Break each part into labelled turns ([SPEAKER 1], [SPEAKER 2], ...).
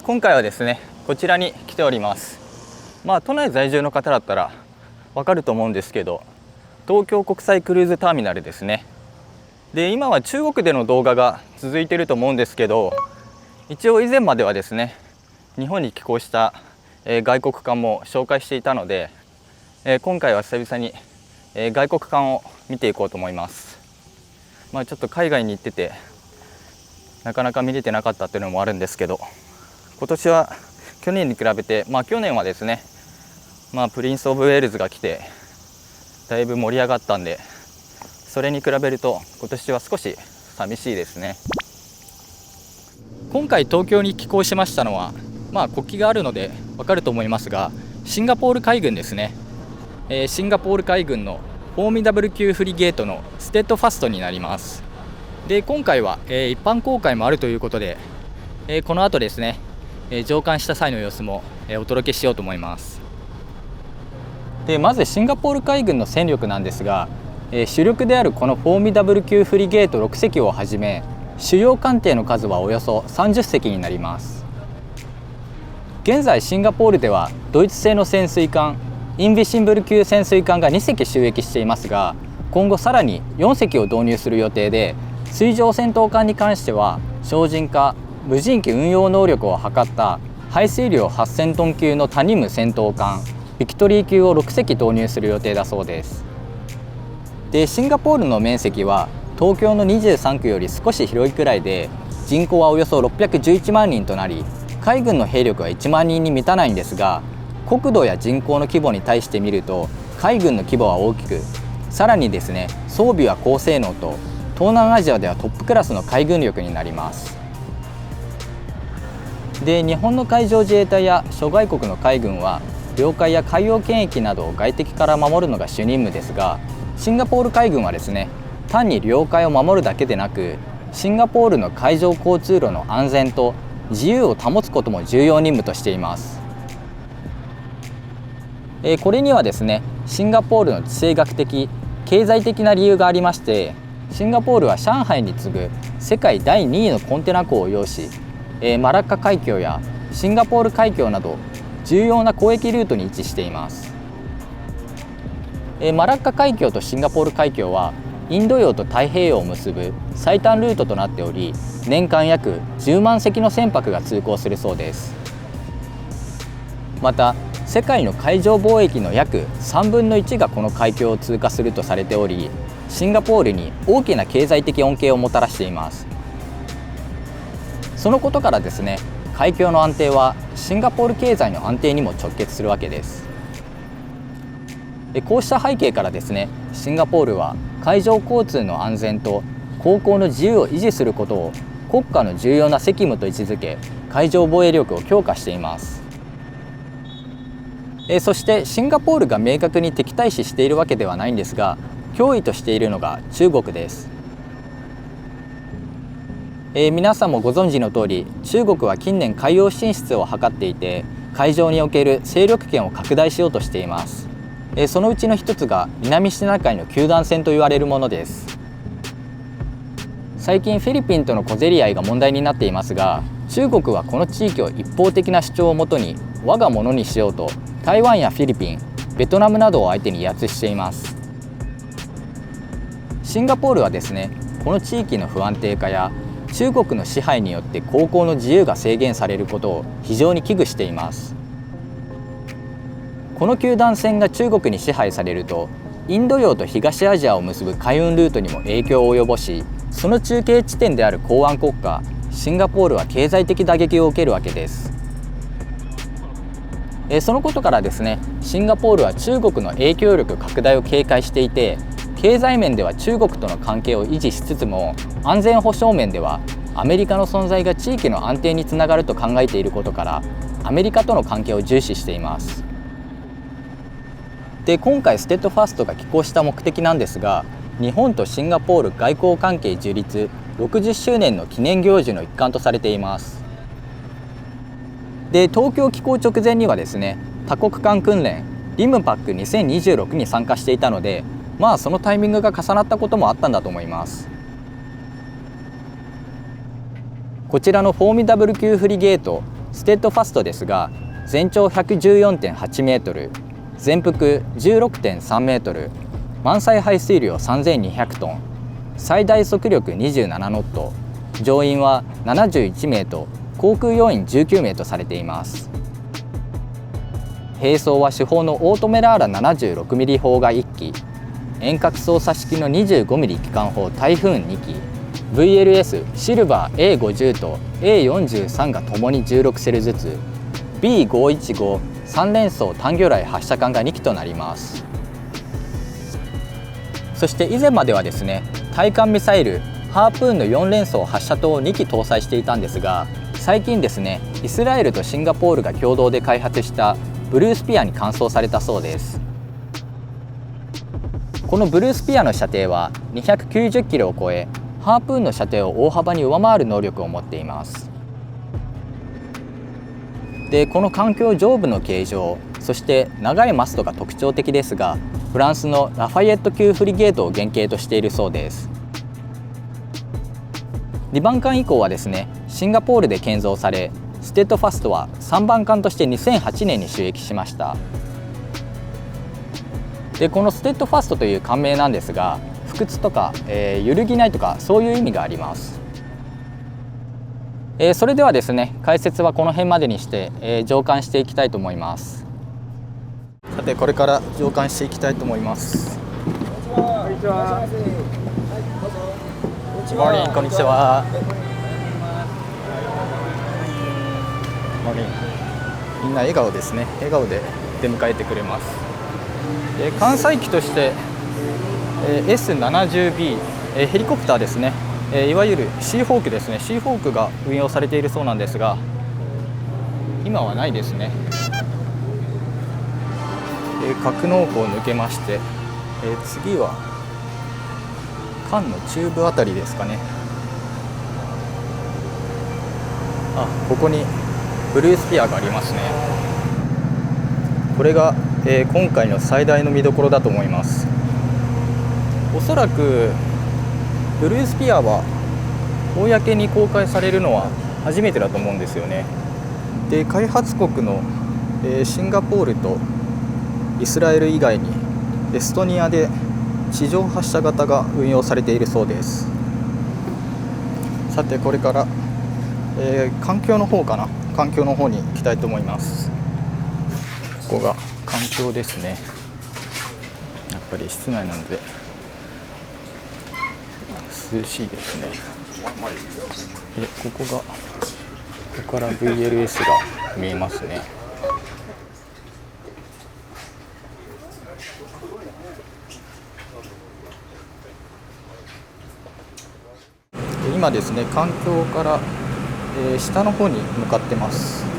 [SPEAKER 1] 今回はですね、こちらに来ております。都内在住の方だったらわかると思うんですけど、東京国際クルーズターミナルですね。で、今は中国での動画が続いていると思うんですけど、一応以前まではですね、日本に寄港した外国艦も紹介していたので、今回は久々に外国艦を見ていこうと思います。ちょっと海外に行っててなかなか見れてなかったっていうのもあるんですけど、今年は去年に比べて、去年はですね、プリンス・オブ・ウェールズが来てだいぶ盛り上がったんで、それに比べると今年は少し寂しいですね。今回東京に寄港しましたのは、国旗があるのでわかると思いますが、シンガポール海軍ですね。シンガポール海軍のフォーミダブル級フリゲートのステッドファストになります。で、今回は一般公開もあるということで、この後ですね、乗艦した際の様子もお届けしようと思います。で、まずシンガポール海軍の戦力なんですが、主力であるこのフォーミダブル級フリゲート6隻をはじめ、主要艦艇の数はおよそ30隻になります。現在シンガポールではドイツ製の潜水艦インビシンブル級潜水艦が2隻就役していますが、今後さらに4隻を導入する予定で、水上戦闘艦に関しては省人化、無人機運用能力を図った排水量8000トン級のタニム戦闘艦ビクトリー級を6隻導入する予定だそうです。で、シンガポールの面積は東京の23区より少し広いくらいで、人口はおよそ611万人となり、海軍の兵力は1万人に満たないんですが、国土や人口の規模に対して見ると海軍の規模は大きく、さらにですね、装備は高性能と東南アジアではトップクラスの海軍力になります。で、日本の海上自衛隊や諸外国の海軍は領海や海洋権益などを外敵から守るのが主任務ですが、シンガポール海軍はですね、単に領海を守るだけでなく、シンガポールの海上交通路の安全と自由を保つことも重要任務としています。これにはですね、シンガポールの地政学的、経済的な理由がありまして、シンガポールは上海に次ぐ世界第2位のコンテナ港を有し、マラッカ海峡やシンガポール海峡など重要な交易ルートに位置しています。マラッカ海峡とシンガポール海峡はインド洋と太平洋を結ぶ最短ルートとなっており、年間約10万隻の船舶が通航するそうです。また世界の海上貿易の約3分の1がこの海峡を通過するとされており、シンガポールに大きな経済的恩恵をもたらしています。そのことからですね、海峡の安定はシンガポール経済の安定にも直結するわけです。こうした背景からですね、シンガポールは海上交通の安全と航行の自由を維持することを国家の重要な責務と位置づけ、海上防衛力を強化しています。そしてシンガポールが明確に敵対視しているわけではないんですが、脅威としているのが中国です。皆さんもご存知の通り、中国は近年海洋進出を図っていて、海上における勢力圏を拡大しようとしています。そのうちの一つが南シナ海の九段線と言われるものです。最近フィリピンとの小競り合いが問題になっていますが、中国はこの地域を一方的な主張をもとに我が物にしようと、台湾やフィリピン、ベトナムなどを相手に威圧しています。シンガポールはですね、この地域の不安定化や中国の支配によって航行の自由が制限されることを非常に危惧しています。この九段線が中国に支配されると、インド洋と東アジアを結ぶ海運ルートにも影響を及ぼし、その中継地点である港湾国家シンガポールは経済的打撃を受けるわけです。そのことからですね、シンガポールは中国の影響力拡大を警戒していて、経済面では中国との関係を維持しつつも、安全保障面ではアメリカの存在が地域の安定につながると考えていることから、アメリカとの関係を重視しています。で、今回ステッドファストが寄港した目的なんですが、日本とシンガポール外交関係樹立60周年の記念行事の一環とされています。で、東京寄港直前にはですね、多国間訓練リムパック2026に参加していたので、そのタイミングが重なったこともあったんだと思います。こちらのフォーミダブル級フリゲートステッドファストですが、全長 114.8 メートル、全幅 16.3 メートル、満載排水量3200トン、最大速力27ノット、乗員は71名と航空要員19名とされています。兵装は主砲のオートメラーラ 76mm 砲が1機、遠隔操作式の 25mm 機関砲タイフーン2機、VLS シルバー A50 と A43 がともに16セルずつ、 B515 3連装単魚雷発射管が2機となります。そして以前まではですね、対艦ミサイルハープーンの4連装発射塔を2機搭載していたんですが、最近ですね、イスラエルとシンガポールが共同で開発したブルースピアに換装されたそうです。このブルースピアの射程は290キロを超え、ハープーンの射程を大幅に上回る能力を持っています。で、この環境上部の形状、そして長いマストが特徴的ですが、フランスのラファイエット級フリゲートを原型としているそうです。2番艦以降はですね、シンガポールで建造され、ステッドファストは3番艦として2008年に就役しました。で、このステッドファストという艦名なんですが、不屈とか、揺るぎないとか、そういう意味があります。それではですね、解説はこの辺までにして、乗艦していきたいと思います。さて、これから乗艦していきたいと思います。こんにちは。モーニング、こんにちは。モーニング。みんな笑顔ですね。笑顔で出迎えてくれます。艦載機として、S70B、ヘリコプターですね。いわゆるシーホークですね。シーホークが運用されているそうなんですが、今はないですね。格納庫を抜けまして、次は艦の中部あたりですかね。ここにブルースピアがありますね。これが、今回の最大の見どころだと思います。おそらくブルースピアは公に公開されるのは初めてだと思うんですよね。で、開発国の、シンガポールとイスラエル以外にエストニアで地上発射型が運用されているそうです。さて、これから、環境の方かな、環境の方に行きたいと思います。ここが環境ですね。やっぱり室内なので涼しいですね。ここから VLS が見えますね。今ですね、環境から、下の方に向かってます。こ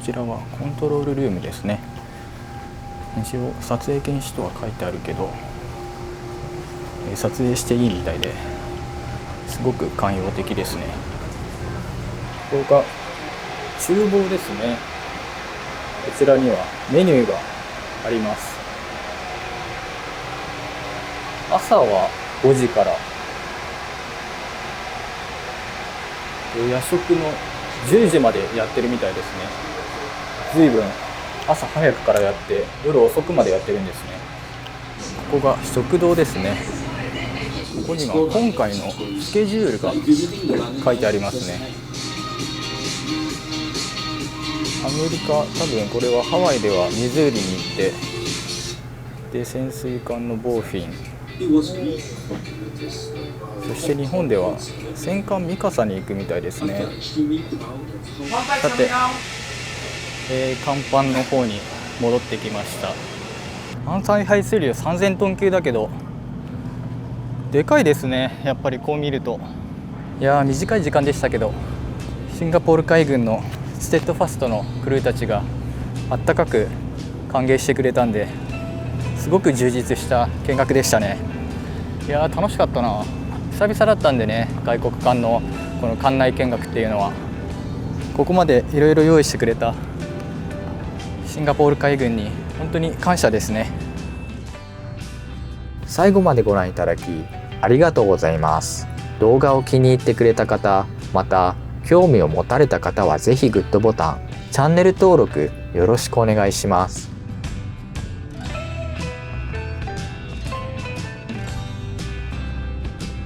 [SPEAKER 1] ちらはコントロールルームですね。一応撮影禁止とは書いてあるけど、撮影していいみたいですごく寛容的ですね。ここが厨房ですね。こちらにはメニューがあります。朝は5時から、夜食の10時までやってるみたいですね。随分朝早くからやって夜遅くまでやってるんですね。ここが食堂ですね。ここには今回のスケジュールが書いてありますね。アメリカ、多分これはハワイではミズーリに行って、で潜水艦のボーフィン、そして日本では戦艦ミカサに行くみたいですね。さて、甲板の方に戻ってきました。満載排水量3000トン級だけどでかいですね。やっぱりこう見ると。いやー、短い時間でしたけど、シンガポール海軍のステッドファストのクルーたちがあったかく歓迎してくれたんで、すごく充実した見学でしたね。いやー、楽しかったな。久々だったんでね、外国艦のこの艦内見学っていうのは。ここまでいろいろ用意してくれたシンガポール海軍に本当に感謝ですね。
[SPEAKER 2] 最後までご覧いただきありがとうございます。動画を気に入ってくれた方、また
[SPEAKER 1] 興味を持たれた方はぜひグッドボタン、チャンネル登録よろしくお願いします。